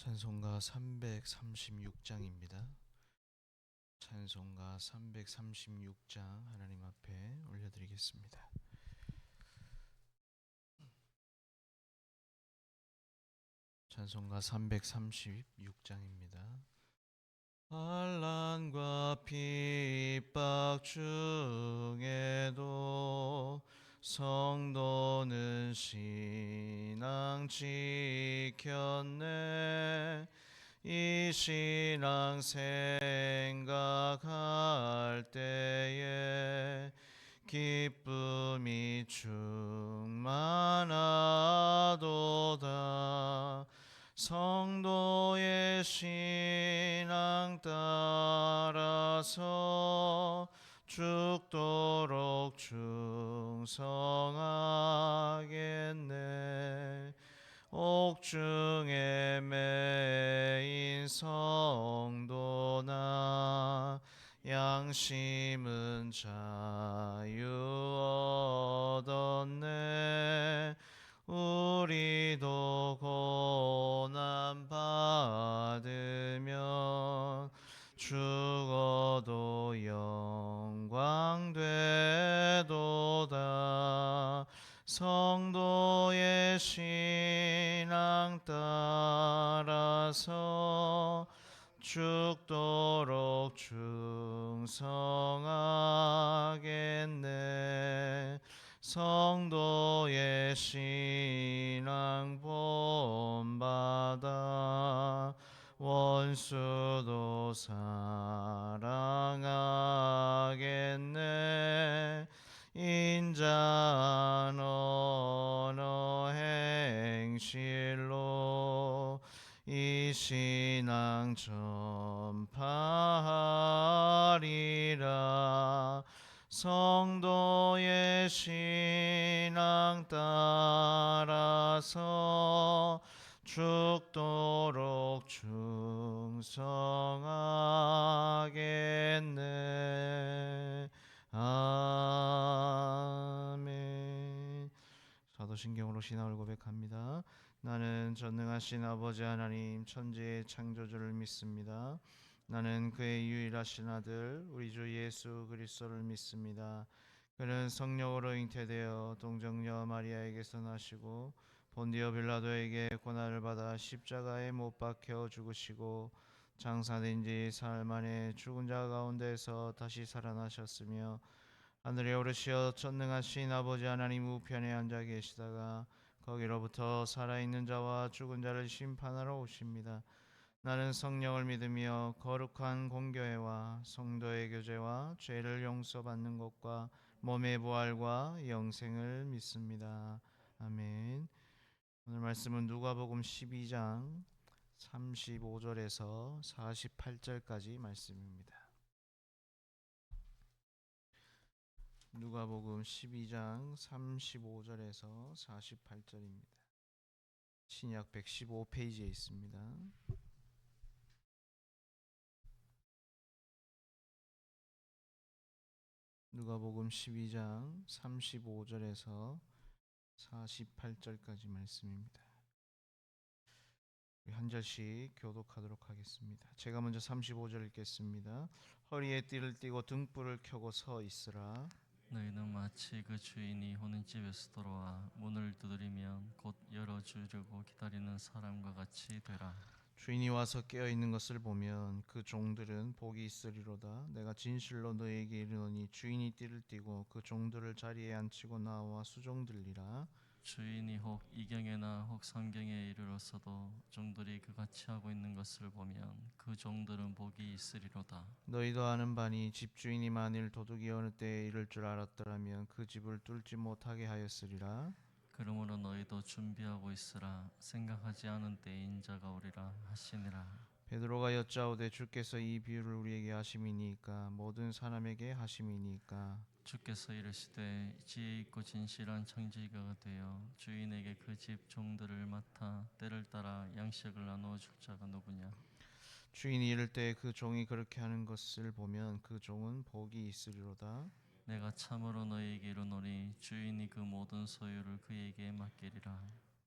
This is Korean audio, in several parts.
찬송가 336장입니다. 찬송가 336장 하나님 앞에 올려드리겠습니다. 찬송가 336장입니다. 환난과 핍박 중에도 성도는 신앙 지켰네. 이 신앙 생각할 때에 기쁨이 충만하도다. 성도의 신앙 따라서 죽도록 충성하겠네. 옥중에 매인 성도나 양심은 자유 얻었네. 우리도 고난 받으면 죽어도 영광 되도다. 성도의 신앙 따라서 죽도록 충성하겠네. 성도의 신앙 본받아 원수도 사랑하겠네. 인자한 언어 행실로 이 신앙 전파하리라. 성도의 신앙 따라서 죽도록 충성하겠네. 아멘. 사도신경으로 신앙을 고백합니다. 나는 전능하신 아버지 하나님 천지의 창조주를 믿습니다. 나는 그의 유일하신 아들 우리 주 예수 그리스도를 믿습니다. 그는 성령으로 잉태되어 동정녀 마리아에게서 나시고 본디오 빌라도에게 고난을 받아 십자가에 못 박혀 죽으시고 장사된 지 사흘 만에 죽은 자 가운데서 다시 살아나셨으며 하늘에 오르시어 전능하신 아버지 하나님 우편에 앉아 계시다가 거기로부터 살아있는 자와 죽은 자를 심판하러 오십니다. 나는 성령을 믿으며 거룩한 공교회와 성도의 교제와 죄를 용서받는 것과 몸의 부활과 영생을 믿습니다. 아멘. 오늘 말씀은 누가복음 12장 35절에서 48절까지 말씀입니다. 누가복음 12장 35절에서 48절입니다. 신약 115페이지에 있습니다. 누가복음 12장 35절에서 48절까지 말씀입니다. 한 절씩 교독하도록 하겠습니다. 제가 먼저 35절 읽겠습니다. 허리에 띠를 띠고 등불을 켜고 서 있으라. 너희는 마치 그 주인이 오는 집에서 돌아와 문을 두드리면 곧 열어주려고 기다리는 사람과 같이 되라. 주인이 와서 깨어있는 것을 보면 그 종들은 복이 있으리로다. 내가 진실로 너희에게 이르노니 주인이 띠를 띠고 그 종들을 자리에 앉히고 나와 수종들리라. 주인이 혹 이경에나 혹 삼경에 이르렀어도 종들이 그같이 하고 있는 것을 보면 그 종들은 복이 있으리로다. 너희도 아는 바니 집주인이 만일 도둑이 어느 때에 이를 줄 알았더라면 그 집을 뚫지 못하게 하였으리라. 그러므로 너희도 준비하고 있으라. 생각하지 않은 때에 인자가 오리라 하시니라. 베드로가 여짜오되 주께서 이 비유를 우리에게 하심이니까 모든 사람에게 하심이니까. 주께서 이르시되 지혜 있고 진실한 청지기가 되어 주인에게 그 집 종들을 맡아 때를 따라 양식을 나누어 줄 자가 누구냐. 주인이 이를 때 그 종이 그렇게 하는 것을 보면 그 종은 복이 있으리로다. 내가 참으로 너희에게 이르노니 주인이 그 모든 소유를 그에게 맡기리라.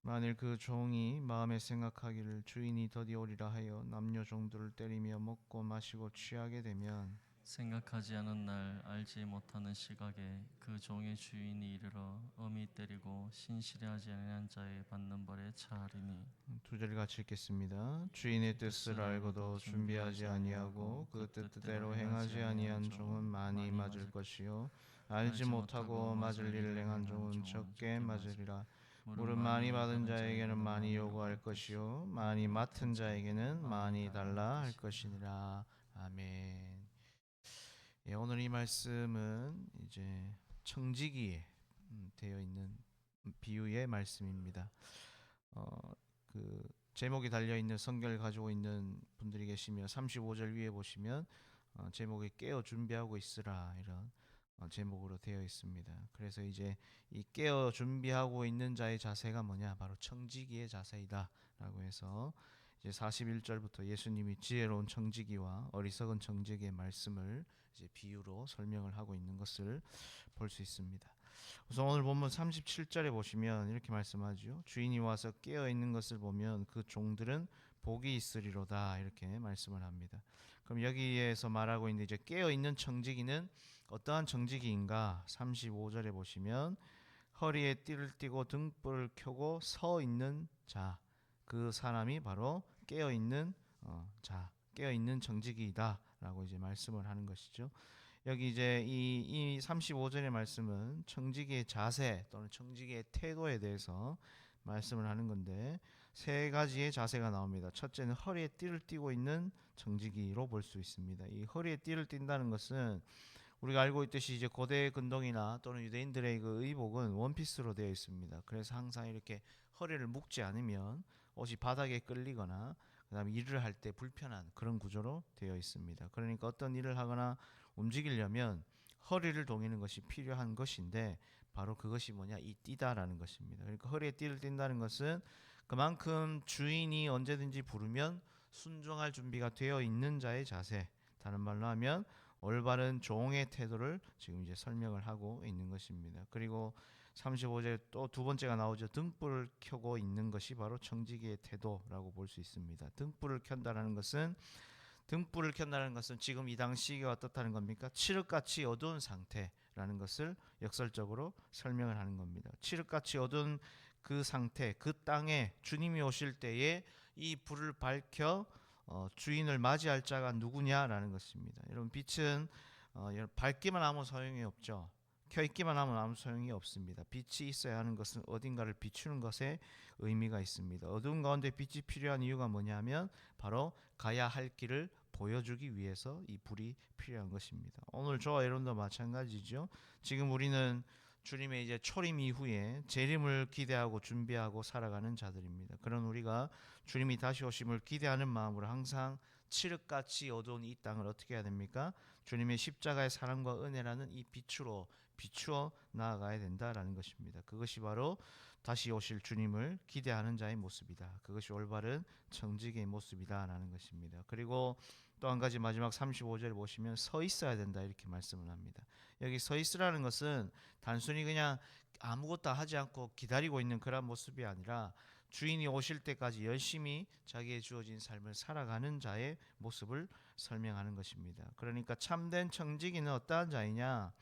만일 그 종이 마음에 생각하기를 주인이 더디 오리라 하여 남녀 종들을 때리며 먹고 마시고 취하게 되면 생각하지 않은 날 알지 못하는 시각에 그 종의 주인이 이르러 엄히 때리고 신실히 하지 아니한 자의 받는 벌에 차하리니. 두 절 같이 읽겠습니다. 주인의 뜻을 알고도 준비하지 아니하고 그 뜻대로 행하지 아니한 종은 많이 맞을 것이요 알지 못하고 맞을 일을 행한 종은 적게 맞으리라. 물은 많이 받은 자에게는 많이 요구할 것이요 많이 맡은 자에게는 많이 달라 할 것이니라. 아멘. 예, 오늘 이 말씀은 이제 청지기에 되어 있는 비유의 말씀입니다. 그 제목이 달려 있는 성경을 가지고 있는 분들이 계시면 35절 위에 보시면 제목이 깨어 준비하고 있으라 이런 제목으로 되어 있습니다. 그래서 이제 이 깨어 준비하고 있는 자의 자세가 뭐냐? 바로 청지기의 자세이다라고 해서 이제 41절부터 예수님이 지혜로운 청지기와 어리석은 청지기의 말씀을 이제 비유로 설명을 하고 있는 것을 볼 수 있습니다. 우선 오늘 본문 37절에 보시면 이렇게 말씀하죠. 주인이 와서 깨어 있는 것을 보면 그 종들은 복이 있으리로다 이렇게 말씀을 합니다. 그럼 여기에서 말하고 있는 이제 깨어 있는 청지기는 어떠한 청지기인가? 35절에 보시면 허리에 띠를 띠고 등불을 켜고 서 있는 자, 그 사람이 바로 깨어 있는 자, 깨어 있는 청지기이다라고 이제 말씀을 하는 것이죠. 여기 이제 이 35절의 말씀은 청지기의 자세 또는 청지기의 태도에 대해서 말씀을 하는 건데 세 가지의 자세가 나옵니다. 첫째는 허리에 띠를 띠고 있는 청지기로 볼 수 있습니다. 이 허리에 띠를 띈다는 것은 우리가 알고 있듯이 이제 고대 근동이나 또는 유대인들의 그 의복은 원피스로 되어 있습니다. 그래서 항상 이렇게 허리를 묶지 않으면 옷이 바닥에 끌리거나 그다음에 일을 할 때 불편한 그런 구조로 되어 있습니다. 그러니까 어떤 일을 하거나 움직이려면 허리를 동이는 것이 필요한 것인데 바로 그것이 뭐냐? 이 띠다라는 것입니다. 그러니까 허리에 띠를 띈다는 것은 그만큼 주인이 언제든지 부르면 순종할 준비가 되어 있는 자의 자세. 다른 말로 하면 올바른 종의 태도를 지금 이제 설명을 하고 있는 것입니다. 그리고 35절 또 두 번째가 나오죠. 등불을 켜고 있는 것이 바로 청지기의 태도라고 볼 수 있습니다. 등불을 켠다는 것은 지금 이 당시가 어떻다는 겁니까? 칠흑같이 어두운 상태라는 것을 역설적으로 설명을 하는 겁니다. 칠흑같이 어두운 그 상태, 그 땅에 주님이 오실 때에 이 불을 밝혀 주인을 맞이할 자가 누구냐라는 것입니다. 여러분 빛은 밝기만 하면 소용이 없죠. 켜있기만 하면 아무 소용이 없습니다. 빛이 있어야 하는 것은 어딘가를 비추는 것에 의미가 있습니다. 어두운 가운데 빛이 필요한 이유가 뭐냐면 바로 가야 할 길을 보여주기 위해서 이 불이 필요한 것입니다. 오늘 저와 여러분도 마찬가지죠. 지금 우리는 주님의 이제 초림 이후에 재림을 기대하고 준비하고 살아가는 자들입니다. 그런 우리가 주님이 다시 오심을 기대하는 마음으로 항상 칠흑같이 어두운 이 땅을 어떻게 해야 됩니까? 주님의 십자가의 사랑과 은혜라는 이 빛으로 비추어 나아가야 된다라는 것입니다. 그것이 바로 다시 오실 주님을 기대하는 자의 모습이다. 그것이 올바른 청지기의 모습이다라는 것입니다. 그리고 또 한 가지 마지막 35절 보시면 서 있어야 된다 이렇게 말씀을 합니다. 여기 서 있으라는 것은 단순히 그냥 아무것도 하지 않고 기다리고 있는 그런 모습이 아니라 주인이 오실 때까지 열심히 자기의 주어진 삶을 살아가는 자의 모습을 설명하는 것입니다. 그러니까 참된 청지기는 어떠한 자이냐?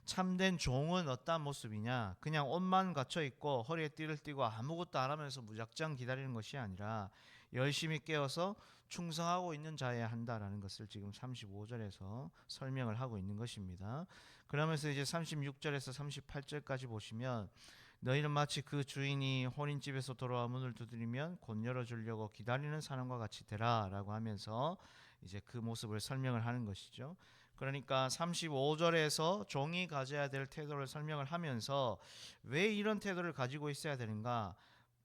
참된 종은 어떠한 모습이냐? 그냥 옷만 갖춰 입고 허리에 띠를 띠고 아무것도 안 하면서 무작정 기다리는 것이 아니라 열심히 깨어서 충성하고 있는 자여야 한다라는 것을 지금 35절에서 설명을 하고 있는 것입니다. 그러면서 이제 36절에서 38절까지 보시면 너희는 마치 그 주인이 혼인집에서 돌아와 문을 두드리면 곧 열어주려고 기다리는 사람과 같이 되라라고 하면서 이제 그 모습을 설명을 하는 것이죠. 그러니까 35절에서 종이 가져야 될 태도를 설명을 하면서 왜 이런 태도를 가지고 있어야 되는가?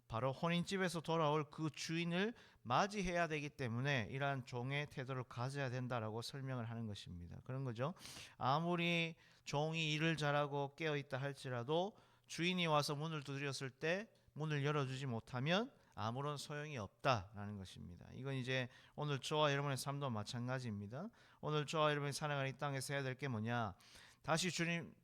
바로 혼인집에서 돌아올 그 주인을 맞이해야 되기 때문에 이러한 종의 태도를 가져야 된다라고 설명을 하는 것입니다. 그런 거죠. 아무리 종이 일을 잘하고 깨어있다 할지라도 주인이 와서 문을 두드렸을 때 문을 열어주지 못하면 아무런 소용이 없다라는 것입니다. 이건 이제 오늘 저와 여러분의 삶도 마찬가지입니다. 오늘 저와 여러분이 살아가는 이 땅에서 해야 될 게 뭐냐?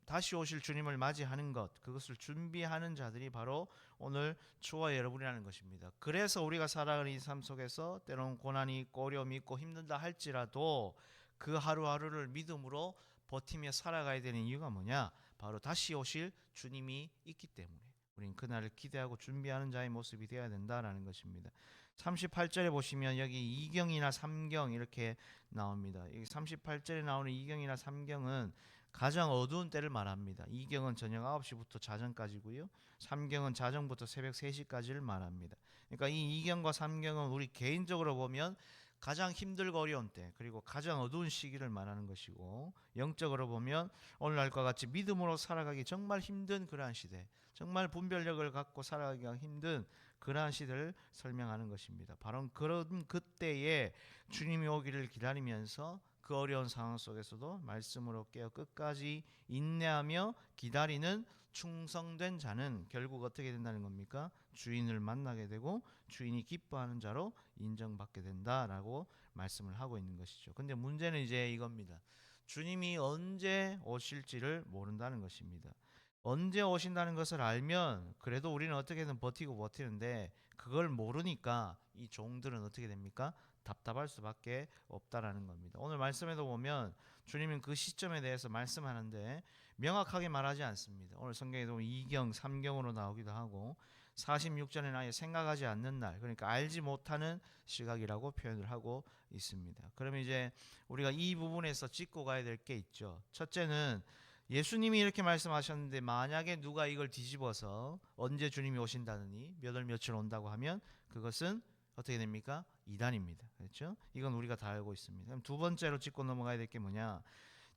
다시 오실 주님을 맞이하는 것, 그것을 준비하는 자들이 바로 오늘 저와 여러분이라는 것입니다. 그래서 우리가 살아가는 이 삶 속에서 때로는 고난이 있고 어려움이 있고 힘든다 할지라도 그 하루하루를 믿음으로 버티며 살아가야 되는 이유가 뭐냐? 바로 다시 오실 주님이 있기 때문에 우리는 그날을 기대하고 준비하는 자의 모습이 되어야 된다라는 것입니다. 38절에 보시면 여기 2경이나 3경 이렇게 나옵니다. 이 38절에 나오는 2경이나 3경은 가장 어두운 때를 말합니다. 2경은 저녁 9시부터 자정까지고요. 3경은 자정부터 새벽 3시까지를 말합니다. 그러니까 이 2경과 3경은 우리 개인적으로 보면 가장 힘들고 어려운 때, 그리고 가장 어두운 시기를 말하는 것이고, 영적으로 보면 오늘날과 같이 믿음으로 살아가기 정말 힘든 그러한 시대, 정말 분별력을 갖고 살아가기가 힘든 그러한 시대를 설명하는 것입니다. 바로 그런 그때에 주님이 오기를 기다리면서 그 어려운 상황 속에서도 말씀으로 깨어 끝까지 인내하며 기다리는 충성된 자는 결국 어떻게 된다는 겁니까? 주인을 만나게 되고 주인이 기뻐하는 자로 인정받게 된다라고 말씀을 하고 있는 것이죠. 근데 문제는 이제 이겁니다. 주님이 언제 오실지를 모른다는 것입니다. 언제 오신다는 것을 알면 그래도 우리는 어떻게든 버티고 버티는데, 그걸 모르니까 이 종들은 어떻게 됩니까? 답답할 수밖에 없다라는 겁니다. 오늘 말씀에도 보면 주님은 그 시점에 대해서 말씀하는데 명확하게 말하지 않습니다. 오늘 성경에도 2경, 3경으로 나오기도 하고 46절에는 아예 생각하지 않는 날, 그러니까 알지 못하는 시각이라고 표현을 하고 있습니다. 그러면 이제 우리가 이 부분에서 짚고 가야 될 게 있죠. 첫째는 예수님이 이렇게 말씀하셨는데 만약에 누가 이걸 뒤집어서 언제 주님이 오신다느니 몇 월 며칠 온다고 하면 그것은 어떻게 됩니까? 이단입니다. 그렇죠? 이건 우리가 다 알고 있습니다. 그럼 두 번째로 짚고 넘어가야 될 게 뭐냐?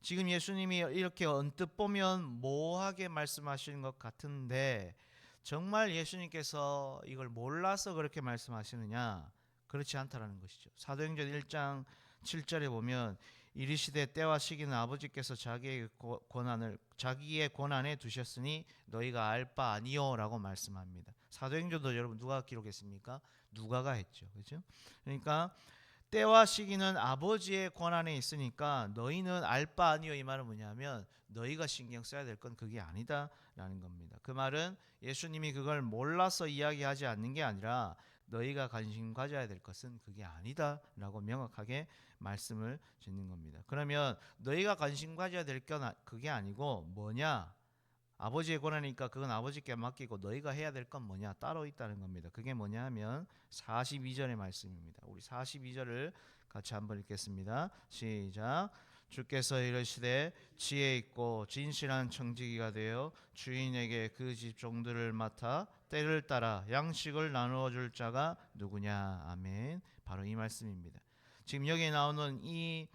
지금 예수님이 이렇게 언뜻 보면 모호하게 말씀하시는 것 같은데 정말 예수님께서 이걸 몰라서 그렇게 말씀하시느냐? 그렇지 않다라는 것이죠. 사도행전 1장 7절에 보면 이르시되 때와 시기는 아버지께서 자기의 권한에 두셨으니 너희가 알 바 아니요라고 말씀합니다. 사도행전도 여러분 누가 기록했습니까? 누가가 했죠. 그렇죠? 그러니까 때와 시기는 아버지의 권한에 있으니까 너희는 알 바 아니요, 이 말은 뭐냐면 너희가 신경 써야 될 건 그게 아니다라는 겁니다. 그 말은 예수님이 그걸 몰라서 이야기하지 않는 게 아니라 너희가 관심 가져야 될 것은 그게 아니다라고 명확하게 말씀을 짓는 겁니다. 그러면 너희가 관심 가져야 될 건 그게 아니고 뭐냐? 아버지의 권한이니까 그건 아버지께 맡기고 너희가 해야 될 건 뭐냐? 따로 있다는 겁니다. 그게 뭐냐 하면 42절의 말씀입니다. 우리 42절을 같이 한번 읽겠습니다. 시작. 주께서 이르시되 지혜 있고 진실한 청지기가 되어 주인에게 그 집 종들을 맡아 때를 따라 양식을 나누어 줄 자가 누구냐? 아멘. 바로 이 말씀입니다. 지금 여기에 나오는 이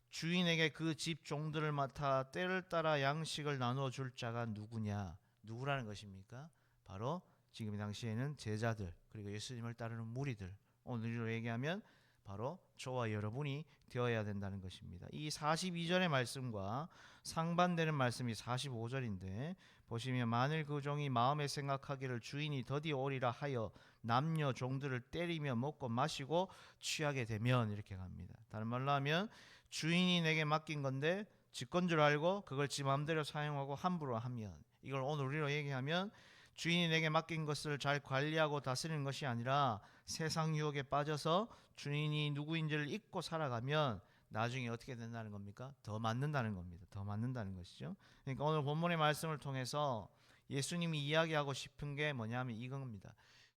주인에게 그 집 종들을 맡아 때를 따라 양식을 나누어 줄 자가 누구냐? 누구라는 것입니까? 바로 지금 이 당시에는 제자들, 그리고 예수님을 따르는 무리들, 오늘로 얘기하면 바로 저와 여러분이 되어야 된다는 것입니다. 이 42절의 말씀과 상반되는 말씀이 45절인데 보시면 만일 그 종이 마음에 생각하기를 주인이 더디 오리라 하여 남녀 종들을 때리며 먹고 마시고 취하게 되면, 이렇게 갑니다. 다른 말로 하면 주인이 내게 맡긴 건데 직권 줄 알고 그걸 지 마음대로 사용하고 함부로 하면, 이걸 오늘 우리로 얘기하면 주인이 내게 맡긴 것을 잘 관리하고 다스리는 것이 아니라 세상 유혹에 빠져서 주인이 누구인지를 잊고 살아가면 나중에 어떻게 된다는 겁니까? 더 맞는다는 겁니다. 더 맞는다는 것이죠. 그러니까 오늘 본문의 말씀을 통해서 예수님이 이야기하고 싶은 게 뭐냐면 이겁니다.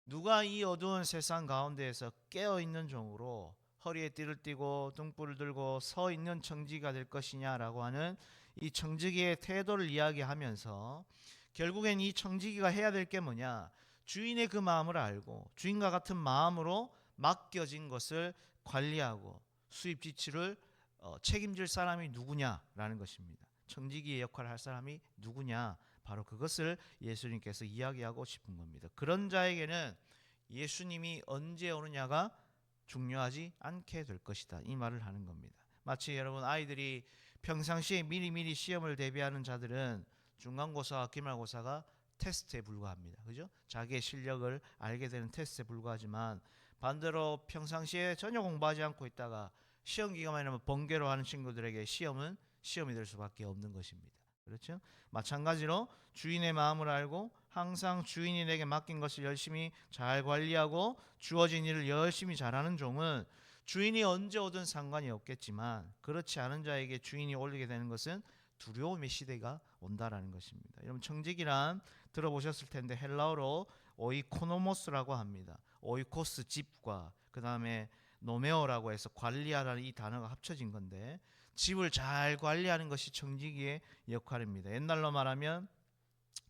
누가 이 어두운 세상 가운데에서 깨어있는 종으로 허리에 띠를 띠고 등불을 들고 서 있는 청지기가 될 것이냐라고 하는 이 청지기의 태도를 이야기하면서 결국엔 이 청지기가 해야 될 게 뭐냐? 주인의 그 마음을 알고 주인과 같은 마음으로 맡겨진 것을 관리하고 수입 지출을 책임질 사람이 누구냐라는 것입니다. 청지기의 역할을 할 사람이 누구냐? 바로 그것을 예수님께서 이야기하고 싶은 겁니다. 그런 자에게는 예수님이 언제 오느냐가 중요하지 않게 될 것이다, 이 말을 하는 겁니다. 마치 여러분 아이들이 평상시에 미리미리 시험을 대비하는 자들은 중간고사와 기말고사가 테스트에 불과합니다. 그죠? 자기의 실력을 알게 되는 테스트에 불과하지만 반대로 평상시에 전혀 공부하지 않고 있다가 시험 기간만 되면 번개로 하는 친구들에게 시험은 시험이 될 수밖에 없는 것입니다. 그렇죠? 마찬가지로 주인의 마음을 알고 항상 주인이 내게 맡긴 것을 열심히 잘 관리하고 주어진 일을 열심히 잘하는 종은 주인이 언제 오든 상관이 없겠지만 그렇지 않은 자에게 주인이 올리게 되는 것은 두려움의 시대가 온다라는 것입니다. 여러분 청직이란 들어보셨을 텐데 헬라어로 오이코노모스라고 합니다. 오이코스 집과 그 다음에 노메오라고 해서 관리하라는 이 단어가 합쳐진 건데 집을 잘 관리하는 것이 청지기의 역할입니다. 옛날로 말하면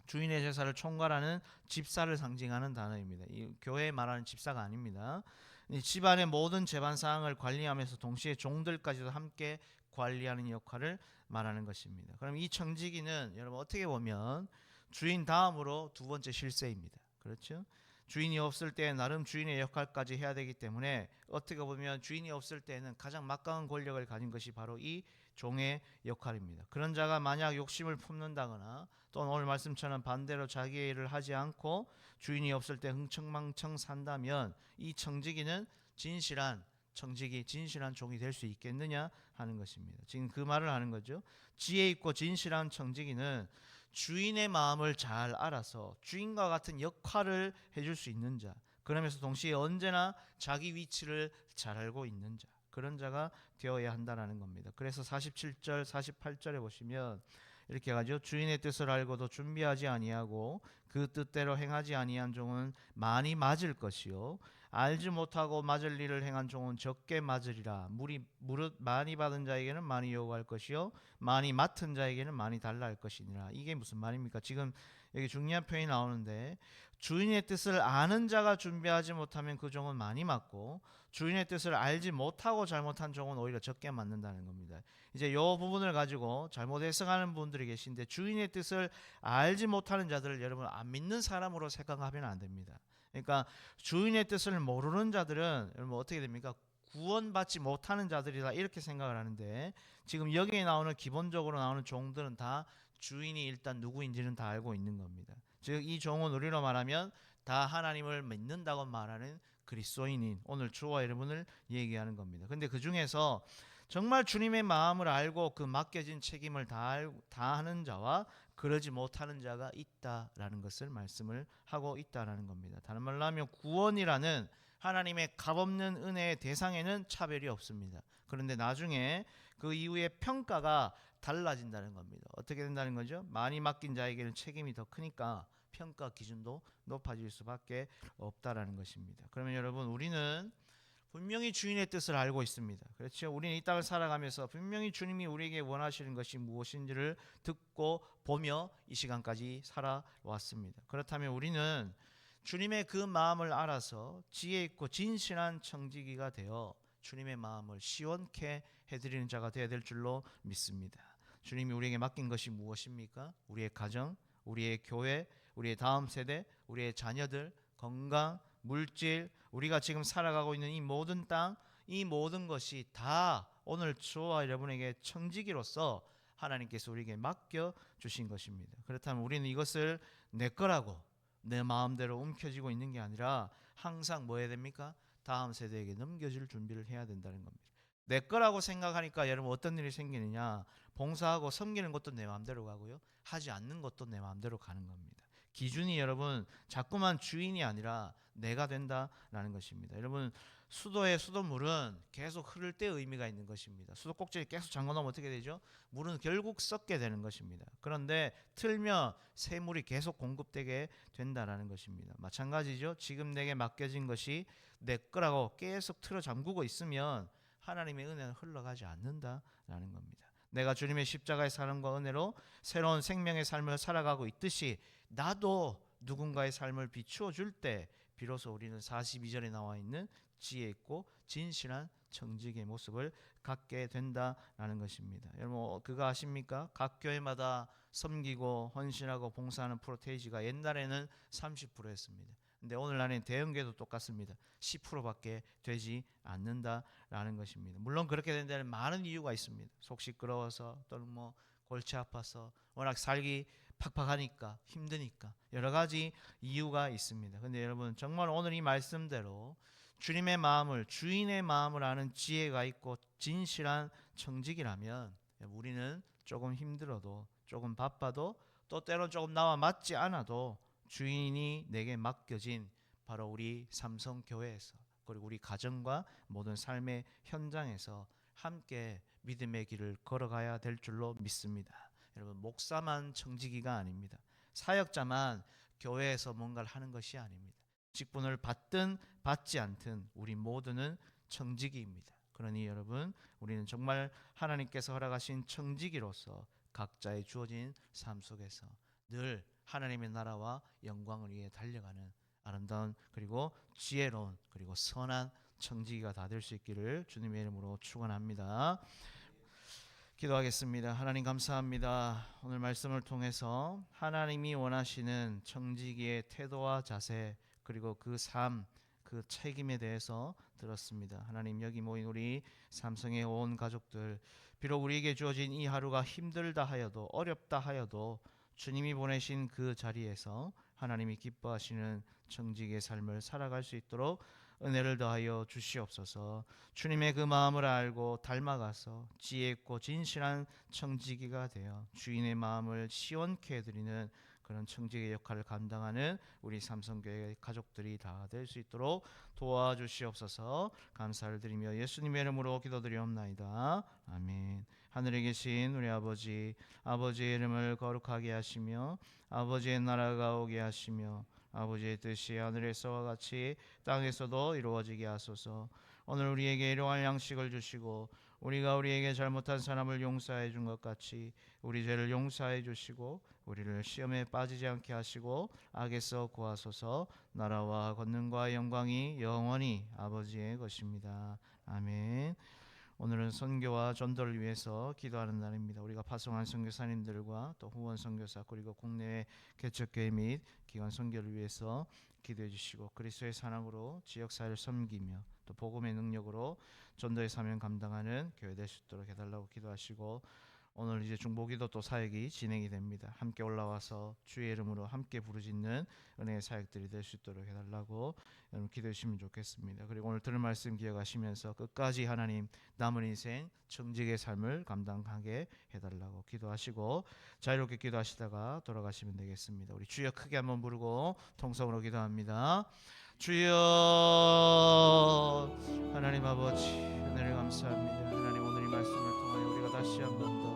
주인의 제사를 총괄하는 집사를 상징하는 단어입니다. 이 교회에 말하는 집사가 아닙니다. 이 집안의 모든 재반 사항을 관리하면서 동시에 종들까지도 함께 관리하는 역할을 말하는 것입니다. 그럼 이 청지기는 여러분 어떻게 보면 주인 다음으로 두 번째 실세입니다. 그렇죠? 주인이 없을 때 나름 주인의 역할까지 해야 되기 때문에 어떻게 보면 주인이 없을 때는 가장 막강한 권력을 가진 것이 바로 이 종의 역할입니다. 그런 자가 만약 욕심을 품는다거나 또는 오늘 말씀처럼 반대로 자기의 일을 하지 않고 주인이 없을 때 흥청망청 산다면 이 청지기는 진실한 청지기, 진실한 종이 될 수 있겠느냐 하는 것입니다. 지금 그 말을 하는 거죠. 지혜 있고 진실한 청지기는 주인의 마음을 잘 알아서 주인과 같은 역할을 해줄 수 있는 자, 그러면서 동시에 언제나 자기 위치를 잘 알고 있는 자, 그런 자가 되어야 한다는 겁니다. 그래서 47절, 48절에 보시면 이렇게 가죠. 주인의 뜻을 알고도 준비하지 아니하고 그 뜻대로 행하지 아니한 종은 많이 맞을 것이요 알지 못하고 맞을 일을 행한 종은 적게 맞으리라. 무릇 많이 받은 자에게는 많이 요구할 것이요 많이 맡은 자에게는 많이 달라 할 것이니라. 이게 무슨 말입니까? 지금 여기 중요한 표현이 나오는데 주인의 뜻을 아는 자가 준비하지 못하면 그 종은 많이 맞고 주인의 뜻을 알지 못하고 잘못한 종은 오히려 적게 맞는다는 겁니다. 이제 이 부분을 가지고 잘못 해석하는 분들이 계신데 주인의 뜻을 알지 못하는 자들을 여러분 안 믿는 사람으로 생각하면 안 됩니다. 그러니까 주인의 뜻을 모르는 자들은 여러분 어떻게 됩니까? 구원받지 못하는 자들이다 이렇게 생각을 하는데 지금 여기에 나오는 기본적으로 나오는 종들은 다 주인이 일단 누구인지는 다 알고 있는 겁니다. 즉 이 종은 우리로 말하면 다 하나님을 믿는다고 말하는 그리스도인인 오늘 주와 여러분을 얘기하는 겁니다. 근데 그 중에서 정말 주님의 마음을 알고 그 맡겨진 책임을 다 하는 자와 그러지 못하는 자가 있다라는 것을 말씀을 하고 있다라는 겁니다. 다른 말로 하면 구원이라는 하나님의 값없는 은혜의 대상에는 차별이 없습니다. 그런데 나중에 그 이후에 평가가 달라진다는 겁니다. 어떻게 된다는 거죠? 많이 맡긴 자에게는 책임이 더 크니까 평가 기준도 높아질 수밖에 없다라는 것입니다. 그러면 여러분 우리는 분명히 주인의 뜻을 알고 있습니다. 그렇죠? 우리는 이 땅을 살아가면서 분명히 주님이 우리에게 원하시는 것이 무엇인지를 듣고 보며 이 시간까지 살아왔습니다. 그렇다면 우리는 주님의 그 마음을 알아서 지혜 있고 진실한 청지기가 되어 주님의 마음을 시원케 해드리는 자가 되어야 될 줄로 믿습니다. 주님이 우리에게 맡긴 것이 무엇입니까? 우리의 가정, 우리의 교회, 우리의 다음 세대, 우리의 자녀들, 건강, 물질, 우리가 지금 살아가고 있는 이 모든 땅, 이 모든 것이 다 오늘 저와 여러분에게 청지기로서 하나님께서 우리에게 맡겨 주신 것입니다. 그렇다면 우리는 이것을 내 거라고 내 마음대로 움켜쥐고 있는 게 아니라 항상 뭐 해야 됩니까? 다음 세대에게 넘겨줄 준비를 해야 된다는 겁니다. 내 거라고 생각하니까 여러분 어떤 일이 생기느냐? 봉사하고 섬기는 것도 내 마음대로 가고요. 하지 않는 것도 내 마음대로 가는 겁니다. 기준이 여러분 자꾸만 주인이 아니라 내가 된다라는 것입니다. 여러분 수도의 수돗물은 계속 흐를 때 의미가 있는 것입니다. 수도 꼭지를 계속 잠궈놓으면 어떻게 되죠? 물은 결국 썩게 되는 것입니다. 그런데 틀면 새물이 계속 공급되게 된다라는 것입니다. 마찬가지죠. 지금 내게 맡겨진 것이 내 거라고 계속 틀어 잠그고 있으면 하나님의 은혜는 흘러가지 않는다라는 겁니다. 내가 주님의 십자가의 사랑과 은혜로 새로운 생명의 삶을 살아가고 있듯이 나도 누군가의 삶을 비추어 줄 때 비로소 우리는 42절에 나와 있는 지혜 있고 진실한 청지기의 모습을 갖게 된다라는 것입니다. 여러분 그거 아십니까? 각 교회마다 섬기고 헌신하고 봉사하는 프로테이지가 옛날에는 30%였습니다. 근데 오늘날은 대형교회도 똑같습니다. 10%밖에 되지 않는다라는 것입니다. 물론 그렇게 된 데는 많은 이유가 있습니다. 속 시끄러워서 또는 뭐 골치 아파서 워낙 살기 팍팍하니까 힘드니까 여러 가지 이유가 있습니다. 근데 여러분 정말 오늘 이 말씀대로 주님의 마음을 주인의 마음을 아는 지혜가 있고 진실한 청직이라면 우리는 조금 힘들어도 조금 바빠도 또 때론 조금 나와 맞지 않아도 주인이 내게 맡겨진 바로 우리 삼성교회에서 그리고 우리 가정과 모든 삶의 현장에서 함께 믿음의 길을 걸어가야 될 줄로 믿습니다. 여러분, 목사만 청지기가 아닙니다. 사역자만 교회에서 뭔가를 하는 것이 아닙니다. 직분을 받든 받지 않든 우리 모두는 청지기입니다. 그러니 여러분, 우리는 정말 하나님께서 허락하신 청지기로서 각자의 주어진 삶 속에서 늘 하나님의 나라와 영광을 위해 달려가는 아름다운 그리고 지혜로운 그리고 선한 청지기가 다 될 수 있기를 주님의 이름으로 축원합니다. 기도하겠습니다. 하나님 감사합니다. 오늘 말씀을 통해서 하나님이 원하시는 청지기의 태도와 자세 그리고 그 삶, 그 책임에 대해서 들었습니다. 하나님, 여기 모인 우리 삼성의 온 가족들, 비록 우리에게 주어진 이 하루가 힘들다 하여도 어렵다 하여도 주님이 보내신 그 자리에서 하나님이 기뻐하시는 청지기의 삶을 살아갈 수 있도록 은혜를 더하여 주시옵소서. 주님의 그 마음을 알고 닮아가서 지혜 있고 진실한 청지기가 되어 주인의 마음을 시원케 해드리는 그런 청지기의 역할을 감당하는 우리 삼성교회 가족들이 다 될 수 있도록 도와주시옵소서. 감사를 드리며 예수님의 이름으로 기도드리옵나이다. 아멘. 하늘에 계신 우리 아버지, 아버지의 이름을 거룩하게 하시며 아버지의 나라가 오게 하시며 아버지의 뜻이 하늘에서와 같이 땅에서도 이루어지게 하소서. 오늘 우리에게 일용할 양식을 주시고 우리가 우리에게 잘못한 사람을 용서해 준 것 같이 우리 죄를 용서해 주시고 우리를 시험에 빠지지 않게 하시고 악에서 구하소서. 나라와 권능과 영광이 영원히 아버지의 것입니다. 아멘. 오늘은 선교와 전도를 위해서 기도하는 날입니다. 우리가 파송한 선교사님들과 또 후원 선교사 그리고 국내외 개척교회 및 기관 선교를 위해서 기도해 주시고 그리스도의 사랑으로 지역사회를 섬기며 또 복음의 능력으로 전도의 사명 감당하는 교회 될 수 있도록 해달라고 기도하시고 오늘 이제 중보기도 또 사역이 진행이 됩니다. 함께 올라와서 주의 이름으로 함께 부르짖는 은혜의 사역들이 될 수 있도록 해달라고 여러분 기도해 주시면 좋겠습니다. 그리고 오늘 들은 말씀 기억하시면서 끝까지 하나님 남은 인생 청지기의 삶을 감당하게 해달라고 기도하시고 자유롭게 기도하시다가 돌아가시면 되겠습니다. 우리 주여 크게 한번 부르고 통성으로 기도합니다. 주여. 하나님 아버지 은혜를 감사합니다. 하나님 오늘 이 말씀을 통하여 우리가 다시 한번 더